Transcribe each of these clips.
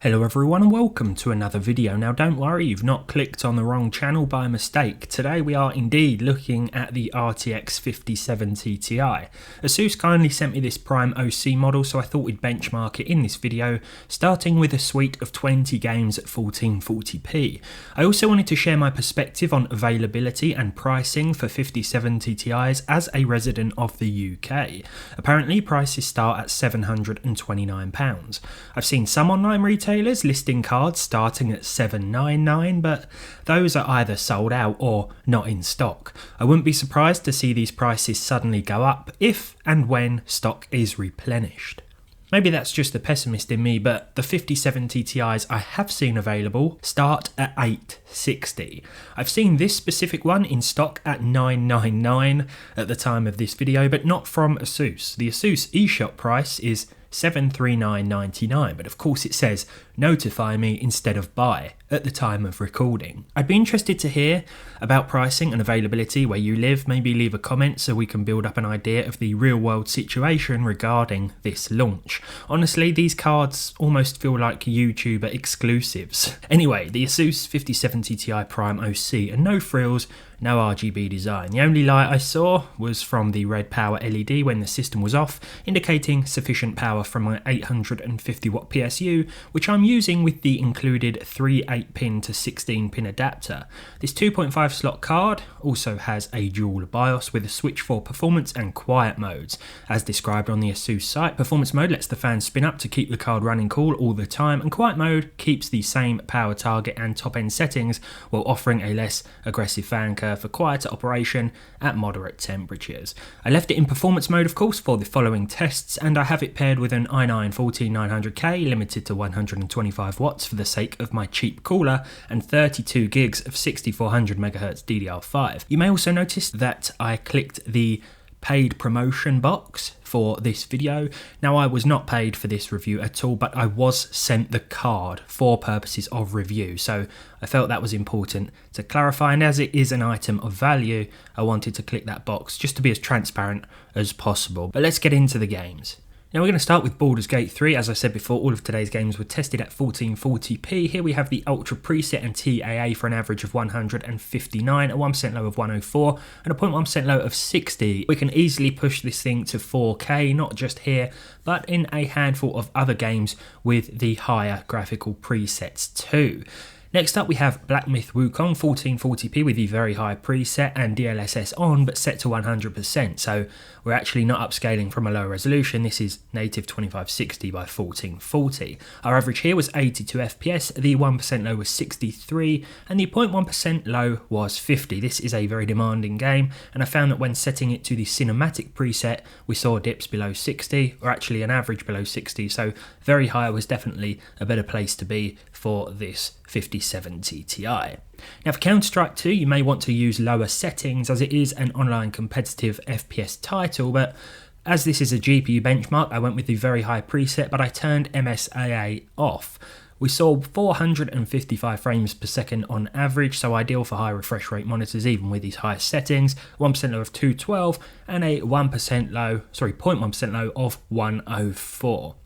Hello everyone and welcome to another video. Now don't worry, you've not clicked on the wrong channel by mistake. Today we are indeed looking at the RTX 5070 Ti. ASUS kindly sent me this Prime OC model, so I thought we'd benchmark it in this video, starting with a suite of 20 games at 1440p. I also wanted to share my perspective on availability and pricing for 5070 Ti's as a resident of the UK. Apparently prices start at £729. I've seen some online retailers listing cards starting at $799, but those are either sold out or not in stock. I wouldn't be surprised to see these prices suddenly go up if and when stock is replenished. Maybe that's just the pessimist in me, but the 5070 Ti's I have seen available start at $860. I've seen this specific one in stock at $999 at the time of this video, but not from ASUS. The ASUS eShop price is $739.99, but of course it says notify me instead of buy at the time of recording. I'd be interested to hear about pricing and availability where you live. Maybe leave a comment so we can build up an idea of the real world situation regarding this launch. Honestly, these cards almost feel like YouTuber exclusives. Anyway, the ASUS 5070 Ti Prime OC, and no frills, no RGB design. The only light I saw was from the red power LED when the system was off, indicating sufficient power from my 850 watt PSU, which I'm using with the included 3 8-pin to 16-pin adapter. This 2.5 slot card also has a dual BIOS with a switch for performance and quiet modes. As described on the ASUS site, performance mode lets the fan spin up to keep the card running cool all the time, and quiet mode keeps the same power target and top end settings while offering a less aggressive fan curve for quieter operation at moderate temperatures. I left it in performance mode of course for the following tests, and I have it paired with an i9-14900K limited to 125 watts for the sake of my cheap cooler and 32 gigs of 6400 MHz DDR5. You may also notice that I clicked the paid promotion box for this video. Now I was not paid for this review at all, but I was sent the card for purposes of review, so I felt that was important to clarify, and as it is an item of value, I wanted to click that box just to be as transparent as possible. But let's get into the games. Now we're going to start with Baldur's Gate 3. As I said before, all of today's games were tested at 1440p. Here we have the Ultra preset and TAA for an average of 159, a 1% low of 104, and a 0.1% low of 60. We can easily push this thing to 4K, not just here, but in a handful of other games with the higher graphical presets too. Next up we have Black Myth Wukong 1440p with the very high preset and DLSS on, but set to 100%, so we're actually not upscaling from a low resolution. This is native 2560 by 1440. Our average here was 82 FPS, the 1% low was 63, and the 0.1% low was 50. This is a very demanding game, and I found that when setting it to the cinematic preset, we saw dips below 60, or actually an average below 60, so very high was definitely a better place to be for this 5070 Ti. Now for Counter-Strike 2, you may want to use lower settings as it is an online competitive FPS title, but as this is a GPU benchmark, I went with the very high preset, but I turned MSAA off. We saw 455 frames per second on average, so ideal for high refresh rate monitors even with these higher settings, 1% low of 212 and a 0.1% low of 104.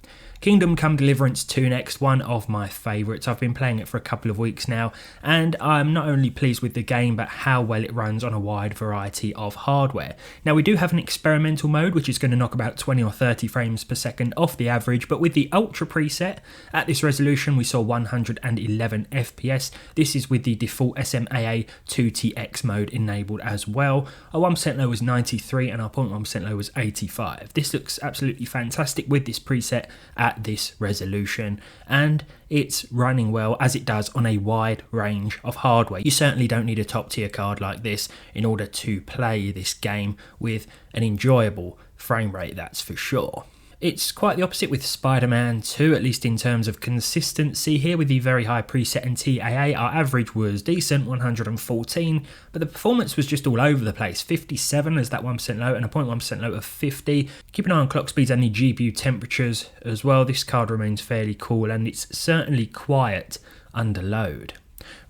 Kingdom Come Deliverance 2 next, one of my favourites. I've been playing it for a couple of weeks now, and I'm not only pleased with the game, but how well it runs on a wide variety of hardware. Now we do have an experimental mode, which is going to knock about 20 or 30 frames per second off the average, but with the Ultra preset, at this resolution we saw 111 FPS. This is with the default SMAA 2TX mode enabled as well. Our 1% low was 93 and our 0.1% low was 85. This looks absolutely fantastic with this preset at this resolution, and it's running well as it does on a wide range of hardware. You certainly don't need a top tier card like this in order to play this game with an enjoyable frame rate, that's for sure. It's quite the opposite with Spider-Man 2, at least in terms of consistency. Here with the very high preset and TAA, our average was decent, 114, but the performance was just all over the place. 57 as that 1% low and a 0.1% low of 50. Keep an eye on clock speeds and the GPU temperatures as well. This card remains fairly cool and it's certainly quiet under load.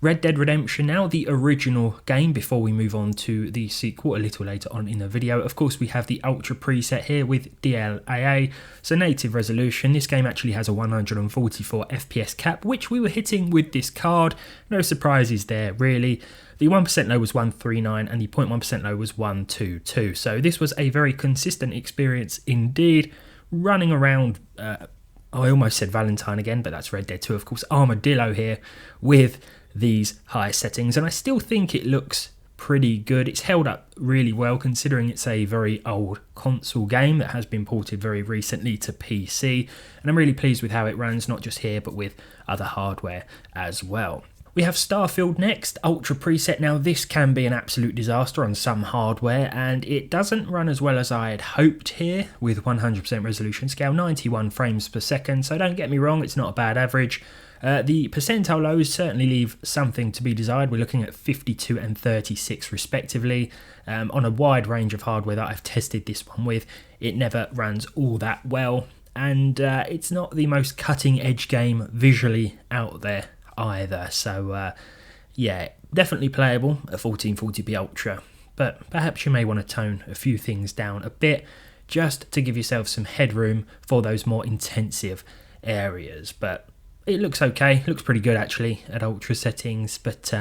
Red Dead Redemption now, the original game, before we move on to the sequel a little later on in the video. Of course, we have the Ultra preset here with DLAA, so native resolution. This game actually has a 144 FPS cap, which we were hitting with this card. No surprises there, really. The 1% low was 139 and the 0.1% low was 122. So this was a very consistent experience indeed, running around... I almost said Valentine again, but that's Red Dead 2, of course, Armadillo here with these high settings, and I still think it looks pretty good. It's held up really well considering it's a very old console game that has been ported very recently to PC, and I'm really pleased with how it runs, not just here but with other hardware as well. We have Starfield next, Ultra preset. Now this can be an absolute disaster on some hardware, and it doesn't run as well as I had hoped here with 100% resolution scale, 91 frames per second, so don't get me wrong, it's not a bad average. The percentile lows certainly leave something to be desired. We're looking at 52 and 36 respectively. On a wide range of hardware that I've tested this one with, it never runs all that well, and it's not the most cutting edge game visually out there either, so yeah, definitely playable at 1440p Ultra, but perhaps you may want to tone a few things down a bit just to give yourself some headroom for those more intensive areas. But it looks okay, looks pretty good actually at Ultra settings, but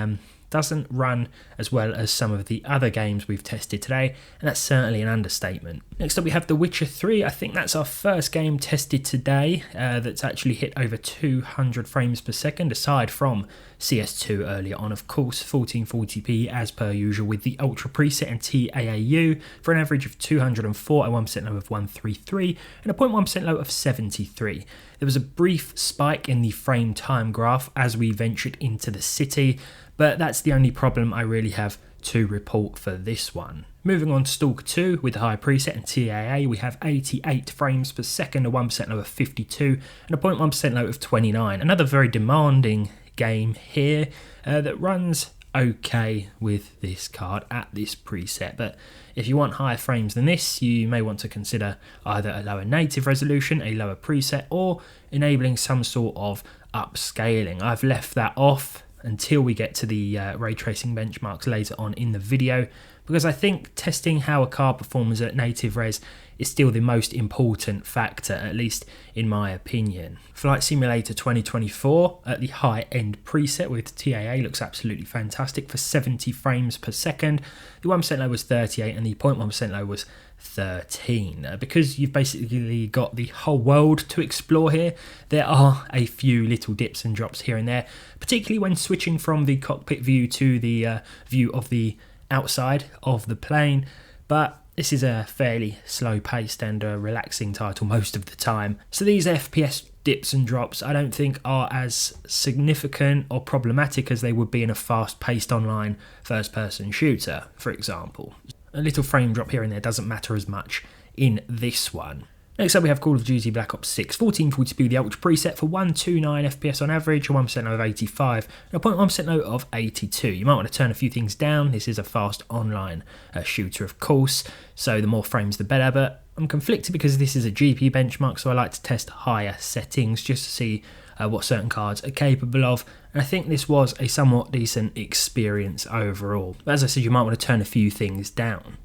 doesn't run as well as some of the other games we've tested today, and that's certainly an understatement. Next up we have The Witcher 3. I think that's our first game tested today that's actually hit over 200 frames per second, aside from CS2 earlier on, of course. 1440p as per usual with the Ultra preset and TAAU for an average of 204, a 1% low of 133 and a 0.1% low of 73. There was a brief spike in the frame time graph as we ventured into the city, but that's the only problem I really have to report for this one. Moving on to Stalker 2 with the high preset and TAA, we have 88 frames per second, a 1% low of 52 and a 0.1% low of 29. Another very demanding game here that runs okay with this card at this preset, but if you want higher frames than this, you may want to consider either a lower native resolution, a lower preset, or enabling some sort of upscaling. I've left that off until we get to the ray tracing benchmarks later on in the video, because I think testing how a card performs at native res is still the most important factor, at least in my opinion. Flight Simulator 2024 at the high end preset with TAA looks absolutely fantastic for 70 frames per second. The 1% low was 38 and the 0.1% low was 13. Because you've basically got the whole world to explore here, there are a few little dips and drops here and there, particularly when switching from the cockpit view to the view of the outside of the plane, but this is a fairly slow-paced and relaxing title most of the time, so these FPS dips and drops I don't think are as significant or problematic as they would be in a fast-paced online first-person shooter, for example. A little frame drop here and there doesn't matter as much in this one. Next up we have Call of Duty Black Ops 6, 1440p the Ultra preset for 129 FPS on average, a 1% low of 85 and a 0.1% low of 82. You might want to turn a few things down. This is a fast online shooter, of course, so the more frames the better, but I'm conflicted because this is a GP benchmark, so I like to test higher settings just to see what certain cards are capable of, and I think this was a somewhat decent experience overall. But as I said, you might want to turn a few things down.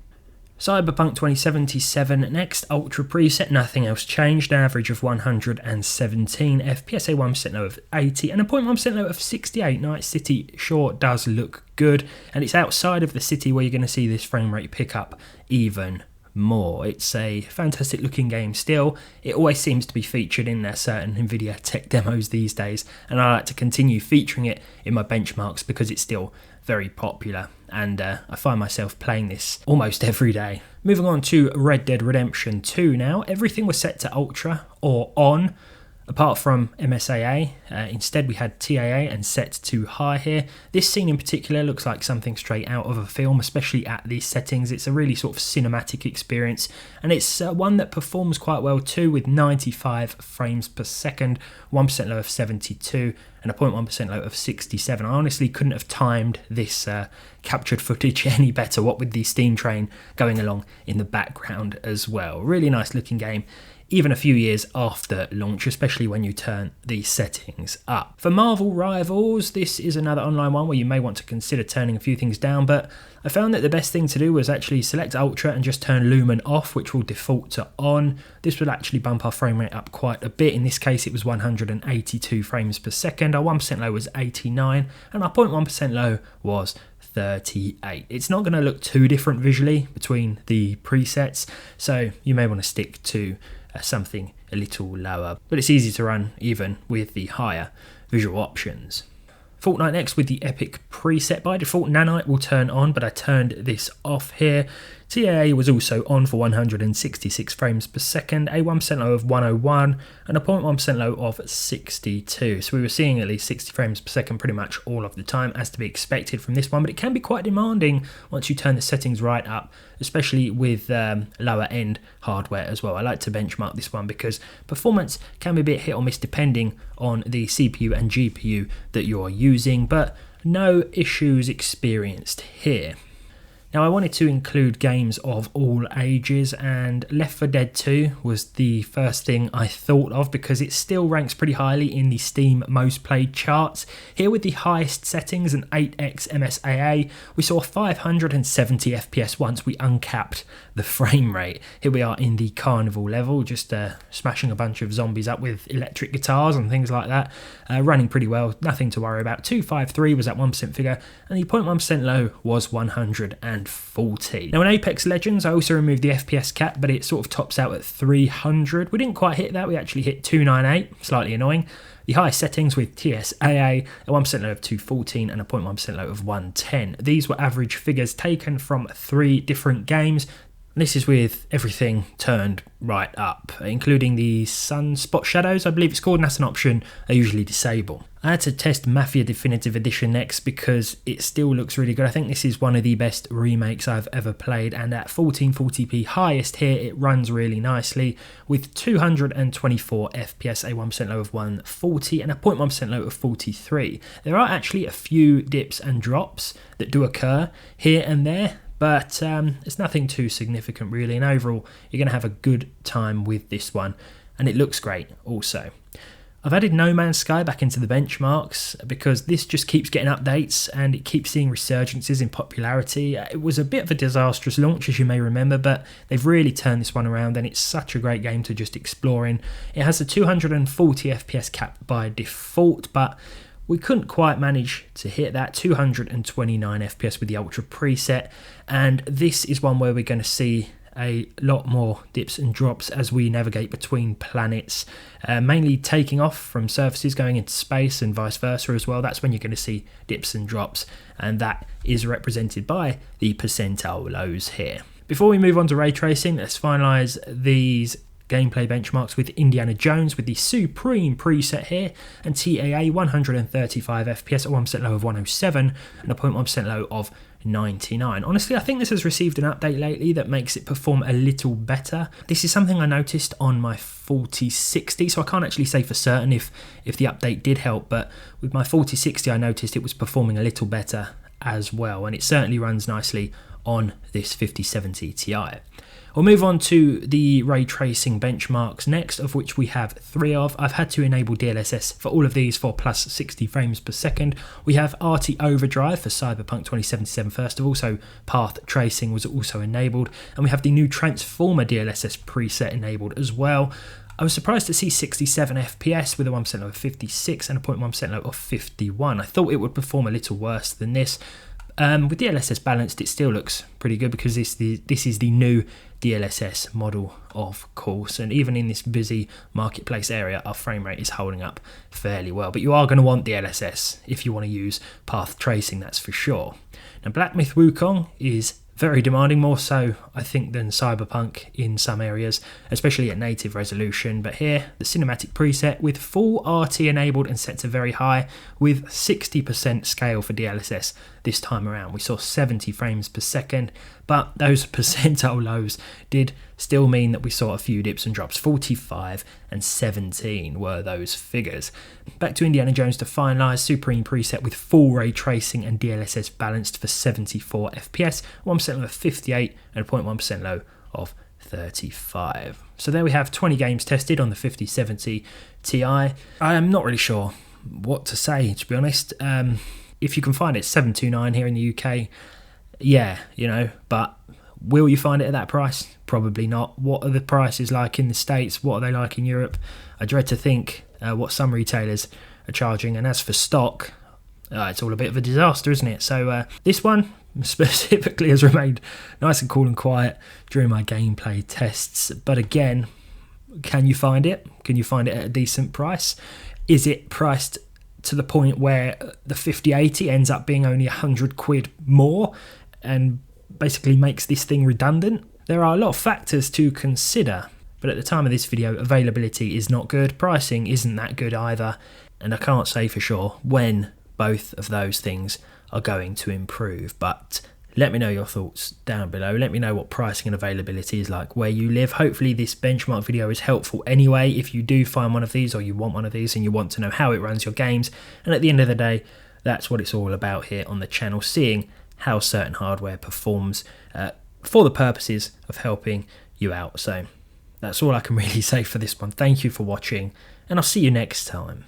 Cyberpunk 2077 next, Ultra preset, nothing else changed, an average of 117 FPS, a 1% low of 80 and a 0.1% low of 68. Night City sure does look good, and it's outside of the city where you're going to see this frame rate pick up even more. It's a fantastic looking game still. It always seems to be featured in certain Nvidia tech demos these days, and I like to continue featuring it in my benchmarks because it's still very popular, and I find myself playing this almost every day. Moving on to Red Dead Redemption 2 now. Everything was set to Ultra or on, apart from MSAA. Instead we had TAA and set to high here. This scene in particular looks like something straight out of a film, especially at these settings. It's a really sort of cinematic experience, and it's one that performs quite well too, with 95 frames per second, 1% low of 72 and a 0.1% low of 67. I honestly couldn't have timed this captured footage any better, what with the steam train going along in the background as well. Really nice looking game even a few years after launch, especially when you turn these settings up. For Marvel Rivals, this is another online one where you may want to consider turning a few things down, but I found that the best thing to do was actually select Ultra and just turn Lumen off, which will default to on. This will actually bump our frame rate up quite a bit. In this case, it was 182 frames per second. Our 1% low was 89, and our 0.1% low was 38. It's not going to look too different visually between the presets, so you may want to stick to something a little lower, but it's easy to run even with the higher visual options. Fortnite next with the Epic preset. By default, Nanite will turn on, but I turned this off here. TAA was also on for 166 frames per second, a 1% low of 101 and a 0.1% low of 62. So we were seeing at least 60 frames per second pretty much all of the time, as to be expected from this one, but it can be quite demanding once you turn the settings right up, especially with lower end hardware as well. I like to benchmark this one because performance can be a bit hit or miss depending on the CPU and GPU that you're using, but no issues experienced here. Now, I wanted to include games of all ages, and Left 4 Dead 2 was the first thing I thought of because it still ranks pretty highly in the Steam most played charts. Here with the highest settings and 8x MSAA, we saw 570 FPS once we uncapped the frame rate. Here we are in the carnival level, just smashing a bunch of zombies up with electric guitars and things like that. Running pretty well, nothing to worry about. 253 was that 1% figure, and the 0.1% low was 140. Now in Apex Legends, I also removed the FPS cap, but it sort of tops out at 300. We didn't quite hit that, we actually hit 298, slightly annoying. The highest settings with TSAA, a 1% low of 214 and a 0.1% low of 110. These were average figures taken from 3 different games. This is with everything turned right up, including the sunspot shadows, I believe it's called, and that's an option I usually disable. I had to test Mafia Definitive Edition next because it still looks really good. I think this is one of the best remakes I've ever played, and at 1440p highest here, it runs really nicely with 224 FPS, a 1% low of 140 and a 0.1% low of 43. There are actually a few dips and drops that do occur here and there, but it's nothing too significant really, and overall you're going to have a good time with this one, and it looks great also. I've added No Man's Sky back into the benchmarks because this just keeps getting updates and it keeps seeing resurgences in popularity. It was a bit of a disastrous launch, as you may remember, but they've really turned this one around, and it's such a great game to just explore in. It has a 240 FPS cap by default, but we couldn't quite manage to hit that 229 FPS with the Ultra preset, and this is one where we're going to see a lot more dips and drops as we navigate between planets, mainly taking off from surfaces going into space and vice versa as well. That's when you're going to see dips and drops, and that is represented by the percentile lows here. Before we move on to ray tracing, let's finalise these gameplay benchmarks with Indiana Jones with the Supreme preset here, and TAA 135 FPS, a 1% low of 107 and a 0.1% low of 99. Honestly, I think this has received an update lately that makes it perform a little better. This is something I noticed on my 4060, so I can't actually say for certain if the update did help, but with my 4060 I noticed it was performing a little better as well, and it certainly runs nicely on this 5070 Ti. We'll move on to the ray tracing benchmarks next, of which we have 3 of. I've had to enable DLSS for all of these for plus 60 frames per second. We have RT Overdrive for Cyberpunk 2077 first of all, so path tracing was also enabled, and we have the new Transformer DLSS preset enabled as well. I was surprised to see 67 FPS with a 1% low of 56 and a 0.1% low of 51. I thought it would perform a little worse than this. With DLSS balanced, it still looks pretty good because this is the new DLSS model, of course, and even in this busy marketplace area, our frame rate is holding up fairly well. But you are going to want DLSS if you want to use path tracing, that's for sure. Now, Black Myth Wukong is very demanding, more so I think than Cyberpunk in some areas, especially at native resolution, but here the cinematic preset with full RT enabled and set to very high with 60% scale for DLSS this time around. We saw 70 frames per second, but those percentile lows did still mean that we saw a few dips and drops. 45 and 17 were those figures. Back to Indiana Jones to finalise, Supreme preset with full ray tracing and DLSS balanced for 74 FPS, 1% low of 58 and a 0.1% low of 35. So there we have 20 games tested on the 5070 Ti. I am not really sure what to say, to be honest. If you can find it, $729 here in the UK, yeah, but will you find it at that price? Probably not. What are the prices like in the States? What are they like in Europe? I dread to think what some retailers are charging. And as for stock, it's all a bit of a disaster, isn't it? So this one specifically has remained nice and cool and quiet during my gameplay tests. But again, can you find it? Can you find it at a decent price? Is it priced to the point where the 5080 ends up being only £100 more and basically makes this thing redundant? There are a lot of factors to consider, but at the time of this video, availability is not good, pricing isn't that good either, and I can't say for sure when both of those things are going to improve. But let me know your thoughts down below. Let me know what pricing and availability is like where you live. Hopefully this benchmark video is helpful anyway if you do find one of these, or you want one of these and you want to know how it runs your games. And at the end of the day, that's what it's all about here on the channel, seeing how certain hardware performs for the purposes of helping you out. So that's all I can really say for this one. Thank you for watching, and I'll see you next time.